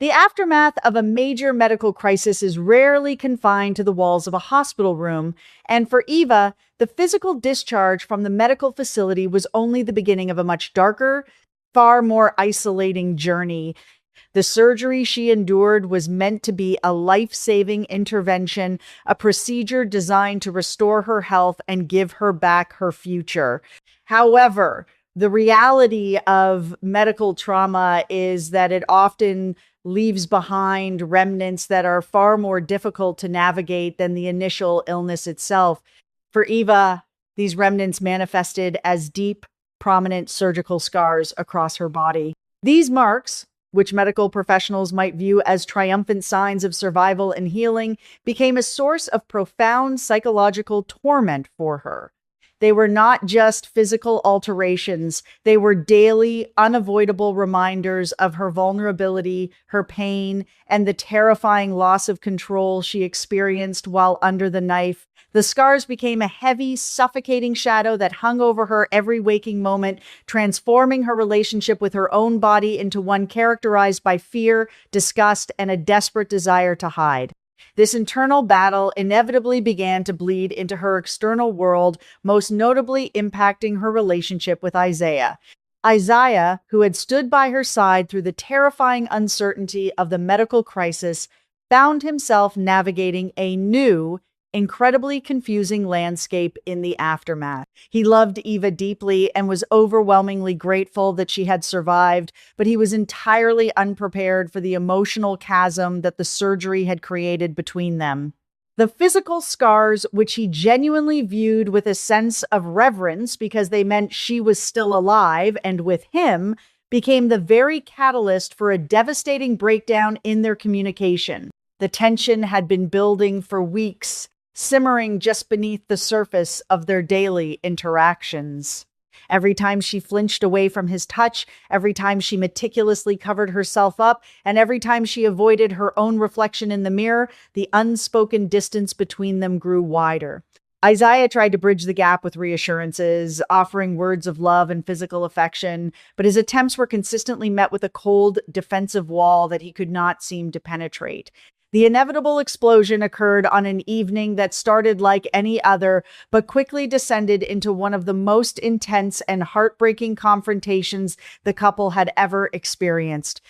The aftermath of a major medical crisis is rarely confined to the walls of a hospital room, and for Eva, the physical discharge from the medical facility was only the beginning of a much darker, far more isolating journey. The surgery she endured was meant to be a life-saving intervention, a procedure designed to restore her health and give her back her future. However, the reality of medical trauma is that it often leaves behind remnants that are far more difficult to navigate than the initial illness itself. For Eva, these remnants manifested as deep, prominent surgical scars across her body. These marks, which medical professionals might view as triumphant signs of survival and healing, became a source of profound psychological torment for her. They were not just physical alterations, they were daily, unavoidable reminders of her vulnerability, her pain, and the terrifying loss of control she experienced while under the knife. The scars became a heavy, suffocating shadow that hung over her every waking moment, transforming her relationship with her own body into one characterized by fear, disgust, and a desperate desire to hide. This internal battle inevitably began to bleed into her external world, most notably impacting her relationship with Izaiah. Izaiah, who had stood by her side through the terrifying uncertainty of the medical crisis, found himself navigating a new, incredibly confusing landscape in the aftermath. He loved Eva deeply and was overwhelmingly grateful that she had survived, but he was entirely unprepared for the emotional chasm that the surgery had created between them. The physical scars, which he genuinely viewed with a sense of reverence because they meant she was still alive and with him, became the very catalyst for a devastating breakdown in their communication. The tension had been building for weeks, simmering just beneath the surface of their daily interactions. Every time she flinched away from his touch, every time she meticulously covered herself up, and every time she avoided her own reflection in the mirror, the unspoken distance between them grew wider. Izaiah tried to bridge the gap with reassurances, offering words of love and physical affection, but his attempts were consistently met with a cold, defensive wall that he could not seem to penetrate. The inevitable explosion occurred on an evening that started like any other, but quickly descended into one of the most intense and heartbreaking confrontations the couple had ever experienced.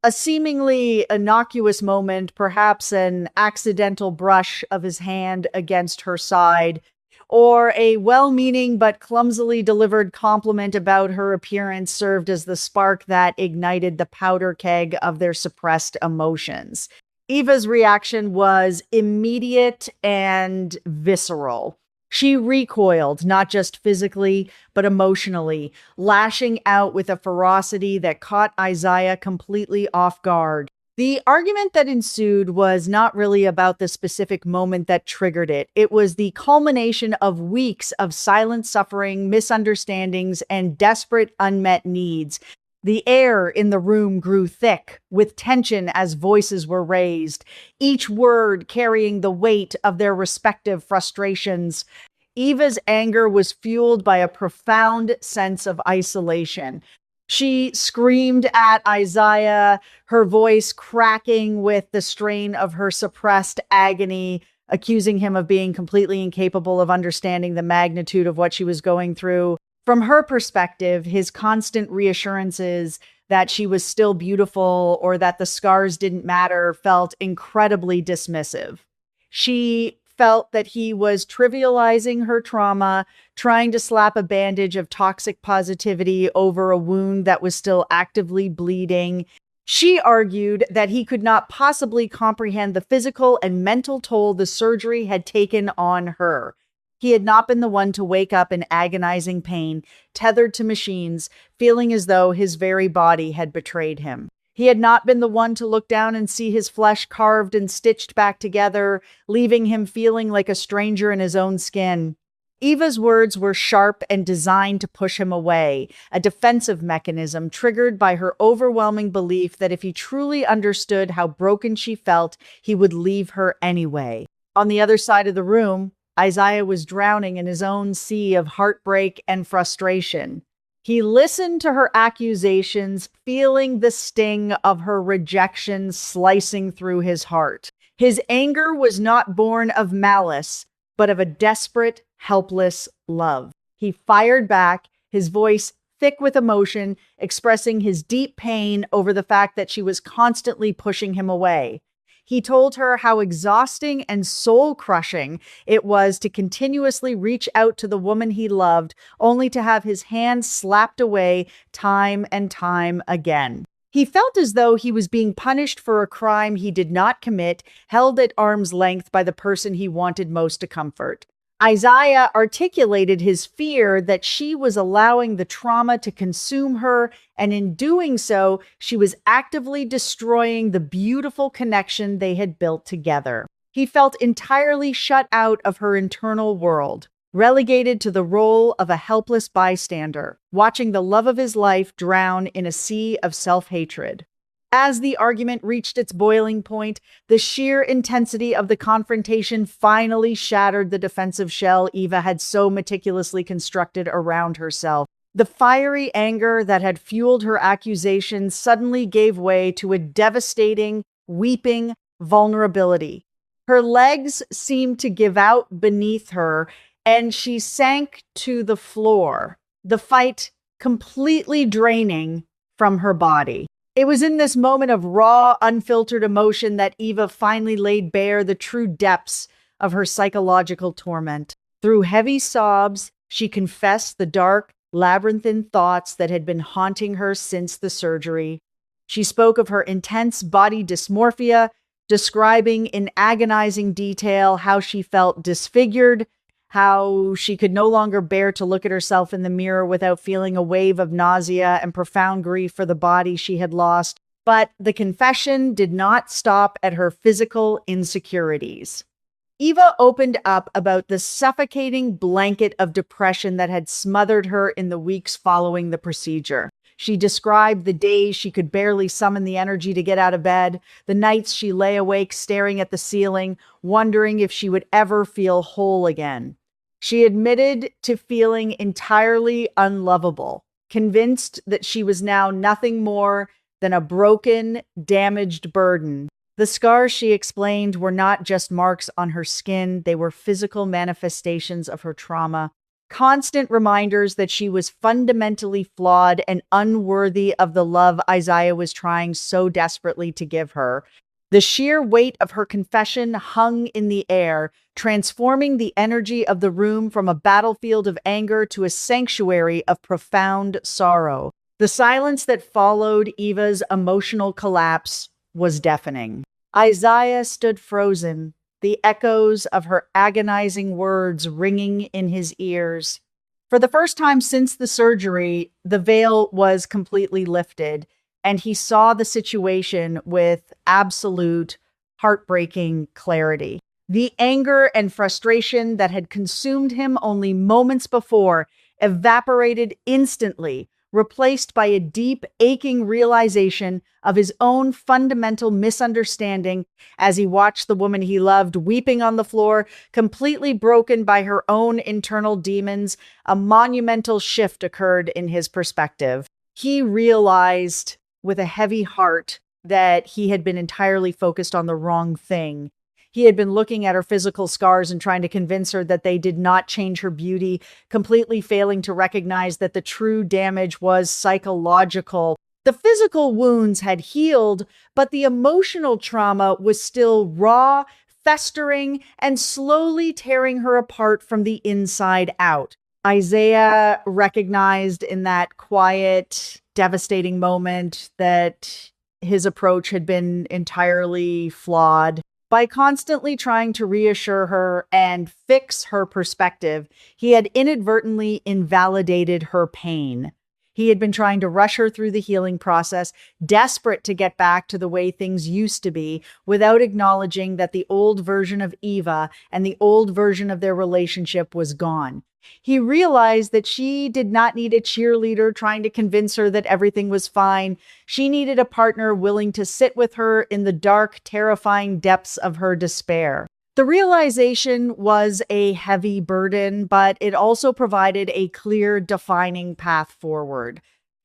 A seemingly innocuous moment, perhaps an accidental brush of his hand against her side, or a well-meaning but clumsily delivered compliment about her appearance served as the spark that ignited the powder keg of their suppressed emotions. Eva's reaction was immediate and visceral. She recoiled, not just physically, but emotionally, lashing out with a ferocity that caught Izaiah completely off guard. The argument that ensued was not really about the specific moment that triggered it. It was the culmination of weeks of silent suffering, misunderstandings, and desperate unmet needs. The air in the room grew thick, with tension as voices were raised, each word carrying the weight of their respective frustrations. Eva's anger was fueled by a profound sense of isolation. She screamed at Izaiah, her voice cracking with the strain of her suppressed agony, accusing him of being completely incapable of understanding the magnitude of what she was going through. From her perspective, his constant reassurances that she was still beautiful or that the scars didn't matter felt incredibly dismissive. She felt that he was trivializing her trauma, trying to slap a bandage of toxic positivity over a wound that was still actively bleeding. She argued that he could not possibly comprehend the physical and mental toll the surgery had taken on her. He had not been the one to wake up in agonizing pain, tethered to machines, feeling as though his very body had betrayed him. He had not been the one to look down and see his flesh carved and stitched back together, leaving him feeling like a stranger in his own skin. Eva's words were sharp and designed to push him away, a defensive mechanism triggered by her overwhelming belief that if he truly understood how broken she felt, he would leave her anyway. On the other side of the room, Izaiah was drowning in his own sea of heartbreak and frustration. He listened to her accusations, feeling the sting of her rejection slicing through his heart. His anger was not born of malice, but of a desperate, helpless love. He fired back, his voice thick with emotion, expressing his deep pain over the fact that she was constantly pushing him away. He told her how exhausting and soul-crushing it was to continuously reach out to the woman he loved, only to have his hands slapped away time and time again. He felt as though he was being punished for a crime he did not commit, held at arm's length by the person he wanted most to comfort. Izaiah articulated his fear that she was allowing the trauma to consume her, and in doing so, she was actively destroying the beautiful connection they had built together. He felt entirely shut out of her internal world, relegated to the role of a helpless bystander, watching the love of his life drown in a sea of self-hatred. As the argument reached its boiling point, the sheer intensity of the confrontation finally shattered the defensive shell Eva had so meticulously constructed around herself. The fiery anger that had fueled her accusations suddenly gave way to a devastating, weeping vulnerability. Her legs seemed to give out beneath her, and she sank to the floor, the fight completely draining from her body. It was in this moment of raw, unfiltered emotion that Eva finally laid bare the true depths of her psychological torment. Through heavy sobs, she confessed the dark, labyrinthine thoughts that had been haunting her since the surgery. She spoke of her intense body dysmorphia, describing in agonizing detail how she felt disfigured, how she could no longer bear to look at herself in the mirror without feeling a wave of nausea and profound grief for the body she had lost. But the confession did not stop at her physical insecurities. Eva opened up about the suffocating blanket of depression that had smothered her in the weeks following the procedure. She described the days she could barely summon the energy to get out of bed, the nights she lay awake staring at the ceiling, wondering if she would ever feel whole again. She admitted to feeling entirely unlovable, convinced that she was now nothing more than a broken, damaged burden. The scars, she explained, were not just marks on her skin, they were physical manifestations of her trauma, constant reminders that she was fundamentally flawed and unworthy of the love Izaiah was trying so desperately to give her. The sheer weight of her confession hung in the air, transforming the energy of the room from a battlefield of anger to a sanctuary of profound sorrow. The silence that followed Eva's emotional collapse was deafening. Izaiah stood frozen, the echoes of her agonizing words ringing in his ears. For the first time since the surgery, the veil was completely lifted, and he saw the situation with absolute, heartbreaking clarity. The anger and frustration that had consumed him only moments before evaporated instantly, replaced by a deep, aching realization of his own fundamental misunderstanding as he watched the woman he loved weeping on the floor, completely broken by her own internal demons. A monumental shift occurred in his perspective. He realized with a heavy heart that he had been entirely focused on the wrong thing. He had been looking at her physical scars and trying to convince her that they did not change her beauty, completely failing to recognize that the true damage was psychological. The physical wounds had healed, but the emotional trauma was still raw, festering, and slowly tearing her apart from the inside out. Izaiah recognized in that quiet, devastating moment that his approach had been entirely flawed. By constantly trying to reassure her and fix her perspective, he had inadvertently invalidated her pain. He had been trying to rush her through the healing process, desperate to get back to the way things used to be, without acknowledging that the old version of Eva and the old version of their relationship was gone. He realized that she did not need a cheerleader trying to convince her that everything was fine. She needed a partner willing to sit with her in the dark, terrifying depths of her despair. The realization was a heavy burden, but it also provided a clear, defining path forward.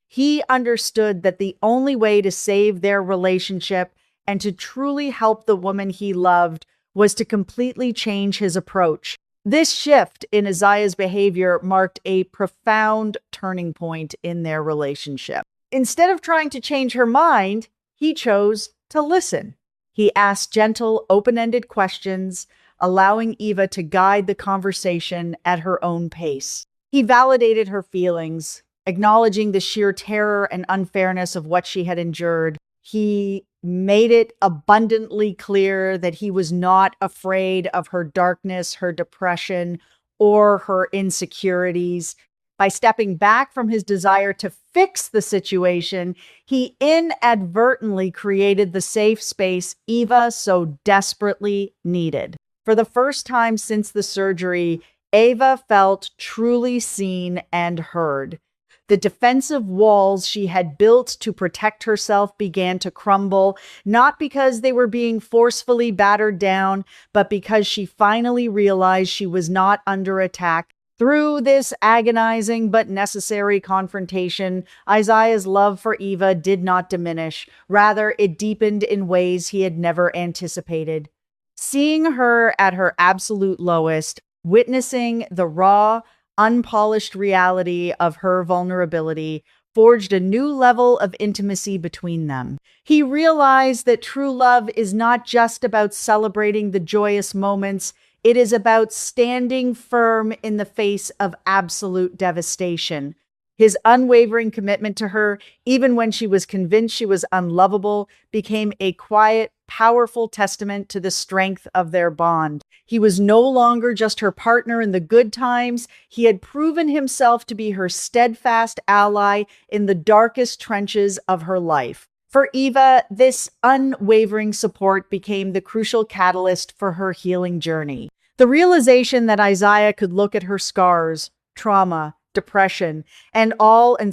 He understood that the only way to save their relationship and to truly help the woman he loved was to completely change his approach. This shift in Isaiah's behavior marked a profound turning point in their relationship. Instead of trying to change her mind, he chose to listen. He asked gentle, open ended questions, allowing Eva to guide the conversation at her own pace. He validated her feelings, acknowledging the sheer terror and unfairness of what she had endured. He made it abundantly clear that he was not afraid of her darkness, her depression, or her insecurities. By stepping back from his desire to fix the situation, he inadvertently created the safe space Eva so desperately needed. For the first time since the surgery, Eva felt truly seen and heard. The defensive walls she had built to protect herself began to crumble, not because they were being forcefully battered down, but because she finally realized she was not under attack. Through this agonizing but necessary confrontation, Isaiah's love for Eva did not diminish. Rather, it deepened in ways he had never anticipated. Seeing her at her absolute lowest, witnessing the raw, unpolished reality of her vulnerability forged a new level of intimacy between them. He realized that true love is not just about celebrating the joyous moments, it is about standing firm in the face of absolute devastation. His unwavering commitment to her, even when she was convinced she was unlovable, became a quiet, powerful testament to the strength of their bond. He was no longer just her partner in the good times. He had proven himself to be her steadfast ally in the darkest trenches of her life. For Eva, this unwavering support became the crucial catalyst for her healing journey. The realization that Isaiah could look at her scars, trauma, depression, and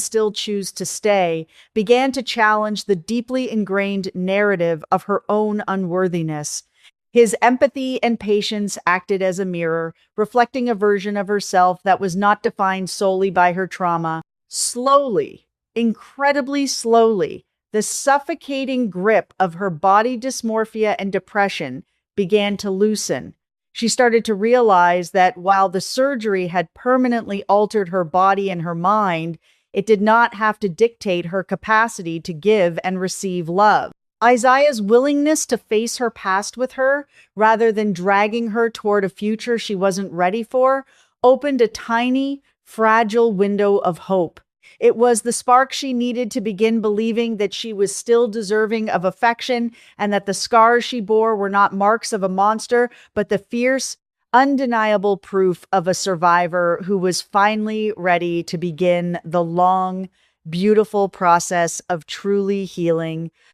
still choose to stay, began to challenge the deeply ingrained narrative of her own unworthiness. His empathy and patience acted as a mirror, reflecting a version of herself that was not defined solely by her trauma. Slowly, incredibly slowly, the suffocating grip of her body dysmorphia and depression began to loosen. She started to realize that while the surgery had permanently altered her body and her mind, it did not have to dictate her capacity to give and receive love. Isaiah's willingness to face her past with her, rather than dragging her toward a future she wasn't ready for, opened a tiny, fragile window of hope. It was the spark she needed to begin believing that she was still deserving of affection and that the scars she bore were not marks of a monster, but the fierce, undeniable proof of a survivor who was finally ready to begin the long, beautiful process of truly healing.